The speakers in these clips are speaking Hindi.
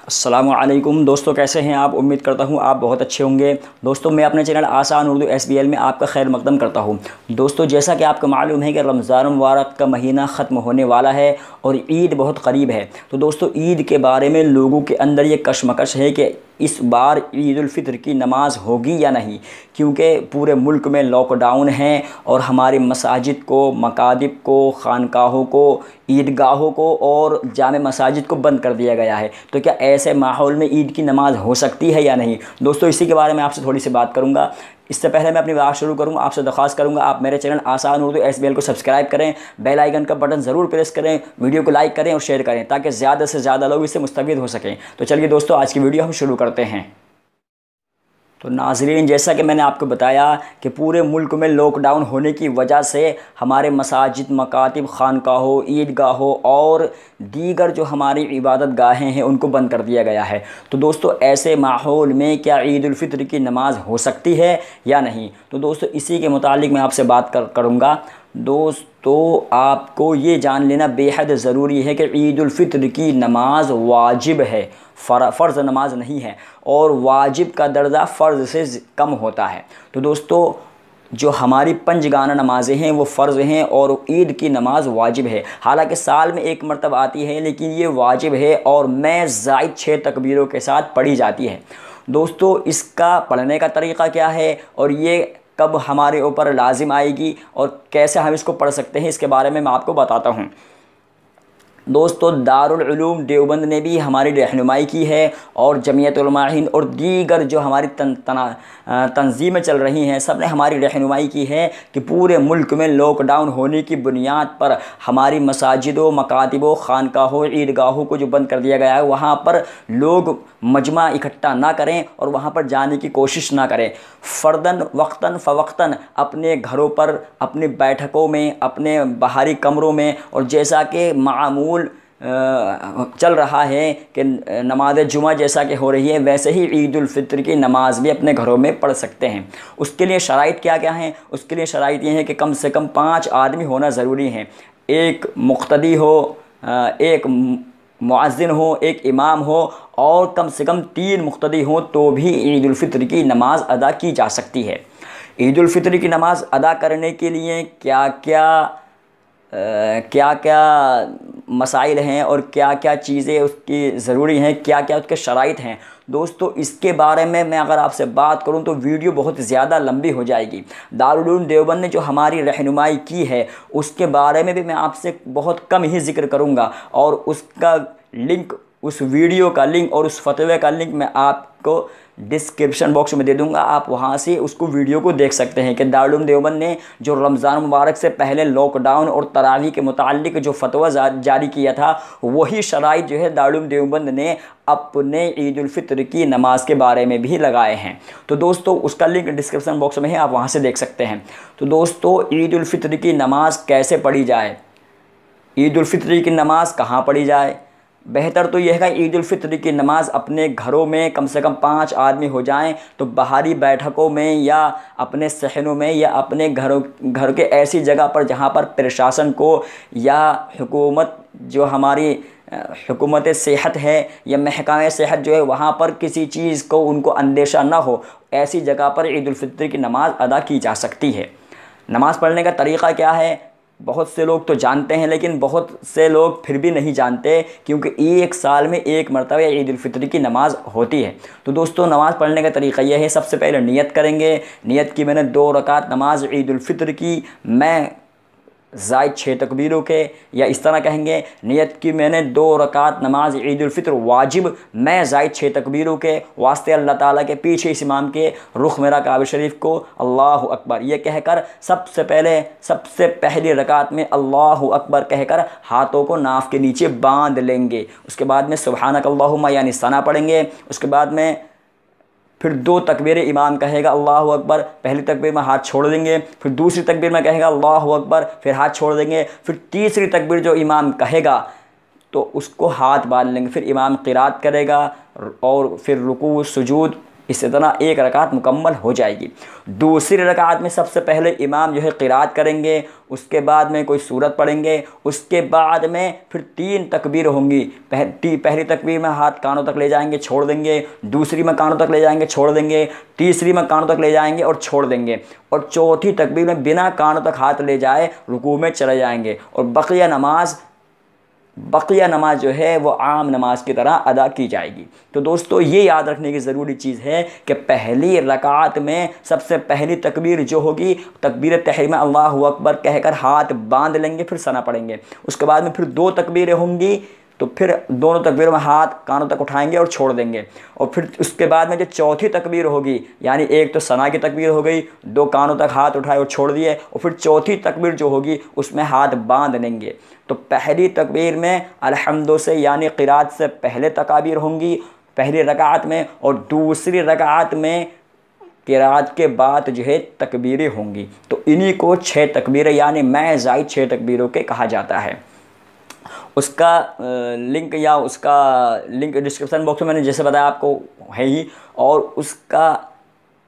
अस्सलामुअलैकुम दोस्तों, कैसे हैं आप। उम्मीद करता हूं आप बहुत अच्छे होंगे। दोस्तों, मैं अपने चैनल आसान उर्दू SBL में आपका खैर मकदम करता हूं। दोस्तों, जैसा कि आपको मालूम है कि रमज़ान मुबारक का महीना ख़त्म होने वाला है और ईद बहुत करीब है। तो दोस्तों, ईद के बारे में लोगों के अंदर ये कशमकश है कि इस बार ईद उल फित्र की नमाज़ होगी या नहीं, क्योंकि पूरे मुल्क में लॉकडाउन है और हमारी मसाजिद को, मकादिब को, खानकाहों को, ईदगाहों को और जामे मसाजिद को बंद कर दिया गया है। तो क्या ऐसे माहौल में ईद की नमाज़ हो सकती है या नहीं? दोस्तों, इसी के बारे में आपसे थोड़ी सी बात करूंगा। इससे पहले मैं अपनी बात शुरू करूंगा, आपसे दरख्वास्त करूंगा आप मेरे चैनल आसान उर्दू SBL को सब्सक्राइब करें, बेल आइकन का बटन ज़रूर प्रेस करें, वीडियो को लाइक करें और शेयर करें ताकि ज़्यादा से ज़्यादा लोग इससे मुस्तफ़ीद हो सकें। तो चलिए दोस्तों, आज की वीडियो हम शुरू करते हैं। तो नाज़रीन, जैसा कि मैंने आपको बताया कि पूरे मुल्क में लॉकडाउन होने की वजह से हमारे मसाजिद, मकातिब, खानकाहों, ईदगाहों और दीगर जो हमारी इबादत गाहें हैं उनको बंद कर दिया गया है। तो दोस्तों, ऐसे माहौल में क्या ईद उल फित्र की नमाज़ हो सकती है या नहीं? तो दोस्तों, इसी के मुतालिक मैं आपसे बात करूँगा। दोस्तों, आपको ये जान लेना बेहद ज़रूरी है कि ईद उल फित्र की नमाज़ वाजिब है, फ़र्ज़ नमाज नहीं है, और वाजिब का दर्जा फ़र्ज़ से कम होता है। तो दोस्तों, जो हमारी पंजगाना नमाज़ें हैं वो फ़र्ज़ हैं और ईद की नमाज़ वाजिब है। हालांकि साल में एक मरतबा आती है, लेकिन ये वाजिब है और मैं ज़ायद 6 तकबीरों के साथ पढ़ी जाती है। दोस्तों, इसका पढ़ने का तरीक़ा क्या है और ये कब हमारे ऊपर लाजिम आएगी और कैसे हम इसको पढ़ सकते हैं, इसके बारे में मैं आपको बताता हूँ। दोस्तों, दारुल उलूम देवबंद ने भी हमारी रहनुमाई की है और जमीयत उलमा हिंद और दीगर जो हमारी तंजीमें चल रही हैं, सब ने हमारी रहनुमाई की है कि पूरे मुल्क में लॉकडाउन होने की बुनियाद पर हमारी मसाजिदों, मकातिबों, खानकाहों, ईदगाहों को जो बंद कर दिया गया है, वहाँ पर लोग मजमा इकट्ठा ना करें और वहाँ पर जाने की कोशिश ना करें। फ़र्दन वक्तन फ़वक्तन अपने घरों पर, अपनी बैठकों में, अपने बाहरी कमरों में, और जैसा कि मामूल चल रहा है कि नमाज जुमा जैसा कि हो रही है, वैसे ही ईद उल फित्र की नमाज़ भी अपने घरों में पढ़ सकते हैं। उसके लिए शराइत क्या क्या हैं? उसके लिए शराइत ये है कि कम से कम 5 आदमी होना ज़रूरी हैं। एक मुक़्तदी हो, एक मुअज़्ज़िन हो, एक इमाम हो और कम से कम 3 मुक़्तदी हों, तो भी ईद उल फित्र की नमाज़ अदा की जा सकती है। ईद उल फित्र की नमाज़ अदा करने के लिए क्या क्या मसाइल हैं और क्या क्या चीज़ें उसकी ज़रूरी हैं, क्या क्या उसके शराइत हैं। दोस्तों, इसके बारे में मैं अगर आपसे बात करूं तो वीडियो बहुत ज़्यादा लंबी हो जाएगी। दारुल उलूम देवबंद ने जो हमारी रहनुमाई की है उसके बारे में भी मैं आपसे बहुत कम ही जिक्र करूंगा और उसका लिंक, उस वीडियो का लिंक और उस फतवे का लिंक मैं आपको डिस्क्रिप्शन बॉक्स में दे दूंगा। आप वहां से उसको वीडियो को देख सकते हैं कि दारुल उलूम देवबंद ने जो रमज़ान मुबारक से पहले लॉकडाउन और तरावी के मुताल्लिक जो फतवा जारी किया था, वही शराइत जो है दारुल उलूम देवबंद ने अपने ईद उल फित्र की नमाज़ के बारे में भी लगाए हैं। तो दोस्तों, उसका लिंक डिस्क्रिप्शन बॉक्स में है, आप वहाँ से देख सकते हैं। तो दोस्तों, ईद उल फित्र की नमाज़ कैसे पढ़ी जाए, ईद उल फित्र की नमाज़ कहाँ पढ़ी जाए? बेहतर तो यह है कि ईद उल फित्र की नमाज़ अपने घरों में कम से कम 5 आदमी हो जाएं, तो बाहरी बैठकों में या अपने सहनों में या अपने घर के ऐसी जगह पर जहां पर प्रशासन को या हुकूमत, जो हमारी हुकूमत सेहत है या महकमा सेहत जो है, वहाँ पर किसी चीज़ को उनको अंदेशा ना हो, ऐसी जगह पर ईद उल फित्र की नमाज़ अदा की जा सकती है। नमाज़ पढ़ने का तरीक़ा क्या है? बहुत से लोग तो जानते हैं, लेकिन बहुत से लोग फिर भी नहीं जानते, क्योंकि एक साल में एक मरतबा ईद उल फित्र की नमाज़ होती है। तो दोस्तों, नमाज़ पढ़ने का तरीक़ा यह है, सबसे पहले नियत करेंगे। नियत की मैंने 2 रकात नमाज ईद उल फित्र की, मैं ज़ायद 6 तकबीरों के, या इस तरह कहेंगे नियत की मैंने 2 रकात नमाज ईद उल फित्र वाजिब, मैं ज़ायद 6 तकबीरों के, वास्ते अल्लाह ताला के, पीछे इस इमाम के, रुख मेरा काबा शरीफ को, अल्लाहु अकबर ये कहकर सबसे पहली रकात में अल्लाहु अकबर कहकर हाथों को नाफ के नीचे बांध लेंगे। उसके बाद में सुब्हानक अल्लाहुम्मा यानी सना पढ़ेंगे। उसके बाद में फिर 2 तकबीरें इमाम कहेगा अल्लाहु अकबर, पहली तकबीर में हाथ छोड़ देंगे, फिर दूसरी तकबीर में कहेगा अल्लाहु अकबर, फिर हाथ छोड़ देंगे, फिर तीसरी तकबीर जो इमाम कहेगा तो उसको हाथ बांध लेंगे। फिर इमाम क़िरात करेगा और फिर रुकू सुजूद इस तरह एक रकात मुकम्मल हो जाएगी। दूसरी रकात में सबसे पहले इमाम जो है क़िरात करेंगे, उसके बाद में कोई सूरत पढ़ेंगे, उसके बाद में फिर 3 तकबीर होंगी। पहली तकबीर में हाथ कानों तक ले जाएंगे, छोड़ देंगे, दूसरी में कानों तक ले जाएंगे, छोड़ देंगे, तीसरी में कानों तक ले जाएंगे और छोड़ देंगे, और चौथी तकबीर में बिना कानों तक हाथ ले जाए रुकू में चले जाएंगे। और बक़िया नमाज जो है वो आम नमाज की तरह अदा की जाएगी। तो दोस्तों ये याद रखने की ज़रूरी चीज़ है कि पहली रकात में सबसे पहली तकबीर जो होगी, तकबीर तहरीमा अल्लाहु अकबर कहकर हाथ बांध लेंगे, फिर सना पढ़ेंगे। उसके बाद में फिर 2 तकबीरें होंगी, तो फिर दोनों तकबीरों में हाथ कानों तक उठाएंगे और छोड़ देंगे। और फिर उसके बाद में जो चौथी तकबीर होगी, यानी एक तो सना की तकबीर हो गई, 2 कानों तक हाथ उठाए और छोड़ दिए, और फिर चौथी तकबीर जो होगी उसमें हाथ बांध लेंगे। तो पहली तकबीर में अल्हम्दु से यानी क़िरात से पहले तकाबीर होंगी पहली रकात में, और दूसरी रकात में क़िरात के बाद जो है तकबीरें होंगी। तो इन्हीं को 6 तकबीरें यानी मैं ज़ायद 6 तकबीरों के कहा जाता है। उसका लिंक डिस्क्रिप्शन बॉक्स में मैंने जैसे बताया आपको है ही, और उसका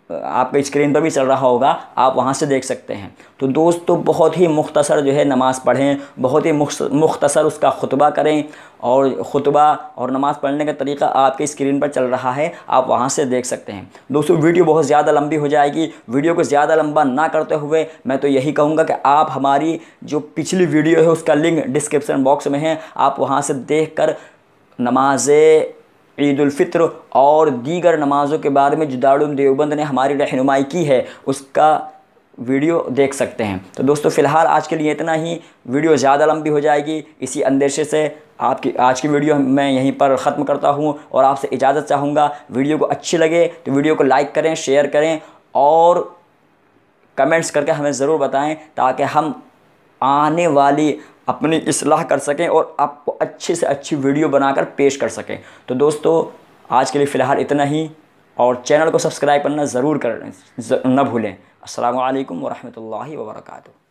आपके स्क्रीन पर भी चल रहा होगा, आप वहाँ से देख सकते हैं। तो दोस्तों बहुत ही मुख्तसर जो है नमाज़ पढ़ें, बहुत ही मुख्तसर उसका खुतबा करें, और खुतबा और नमाज़ पढ़ने का तरीक़ा आपके स्क्रीन पर चल रहा है, आप वहाँ से देख सकते हैं। दोस्तों वीडियो बहुत ज़्यादा लंबी हो जाएगी, वीडियो को ज़्यादा लंबा ना करते हुए मैं तो यही कहूँगा कि आप हमारी जो पिछली वीडियो है उसका लिंक डिस्क्रिप्शन बॉक्स में है, आप वहाँ से देख कर नमाज़ ईद उल फित्र और दीगर नमाज़ों के बारे में जो दारुल देवबंद ने हमारी रहनुमाई की है उसका वीडियो देख सकते हैं। तो दोस्तों फ़िलहाल आज के लिए इतना ही, वीडियो ज़्यादा लंबी हो जाएगी, इसी अंदेशे से आपकी आज की वीडियो मैं यहीं पर ख़त्म करता हूँ और आपसे इजाज़त चाहूँगा। वीडियो को अच्छी लगे तो वीडियो को लाइक करें, शेयर करें और कमेंट्स करके हमें ज़रूर बताएं, ताकि हम आने वाली अपनी इस्लाह कर सकें और आपको अच्छी से अच्छी वीडियो बनाकर पेश कर सकें। तो दोस्तों आज के लिए फ़िलहाल इतना ही, और चैनल को सब्सक्राइब करना ज़रूर करें, न भूलें। अस्सलामु अलैकुम वरहमतुल्लाहि वबरकातुहू।